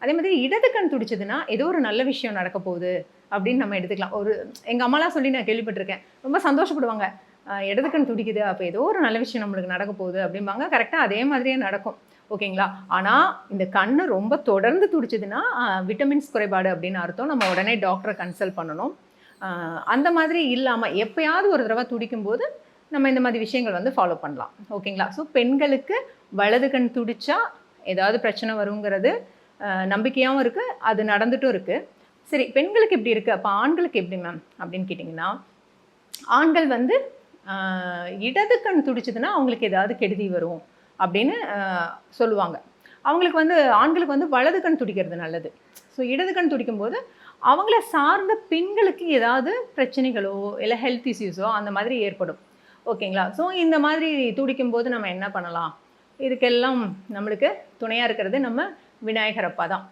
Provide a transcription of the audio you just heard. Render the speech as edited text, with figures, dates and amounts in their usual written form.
அதே மாதிரி இடது கண் துடிச்சதுன்னா ஏதோ ஒரு நல்ல விஷயம் நடக்க போகுது அப்படின்னு நம்ம எடுத்துக்கலாம். எங்கள் அம்மாலாம் சொல்லி நான் கேள்விப்பட்டிருக்கேன். ரொம்ப சந்தோஷப்படுவாங்க. இடது கண் துடிக்குது, அப்போ ஏதோ ஒரு நல்ல விஷயம் நம்மளுக்கு நடக்க போகுது அப்படிம்பாங்க. கரெக்டாக அதே மாதிரியே நடக்கும். ஓகேங்களா? ஆனால் இந்த கண்ணு ரொம்ப தொடர்ந்து துடிச்சதுன்னா விட்டமின்ஸ் குறைபாடு அப்படின்னு அர்த்தம். நம்ம உடனே டாக்டரை கன்சல்ட் பண்ணணும். அந்த மாதிரி இல்லாமல் எப்பயாவது ஒரு தடவை துடிக்கும்போது நம்ம இந்த மாதிரி விஷயங்கள் வந்து ஃபாலோ பண்ணலாம். ஓகேங்களா? ஸோ பெண்களுக்கு வலது கண் துடிச்சா ஏதாவது பிரச்சனை வருங்கிறது நம்பிக்கையாகவும் இருக்குது, அது நடந்துட்டும் இருக்குது. சரி, பெண்களுக்கு எப்படி இருக்குது, அப்போ ஆண்களுக்கு எப்படி மேம் அப்படின்னு கேட்டிங்கன்னா, ஆண்கள் வந்து இடது கண் துடிச்சதுன்னா அவங்களுக்கு ஏதாவது கெடுதி வரும் அப்படின்னு சொல்லுவாங்க. அவங்களுக்கு வந்து ஆண்களுக்கு வந்து வலது கண் துடிக்கிறது நல்லது. ஸோ இடது கண் துடிக்கும்போது அவங்கள சார்ந்த பெண்களுக்கு ஏதாவது பிரச்சனைகளோ இல்லை ஹெல்த் இஷ்யூஸோ அந்த மாதிரி ஏற்படும். ஓகேங்களா? ஸோ இந்த மாதிரி துடிக்கும்போது நம்ம என்ன பண்ணலாம்? இதுக்கெல்லாம் நம்மளுக்கு துணையாக இருக்கிறது நம்ம விநாயகர் அப்பா தான்.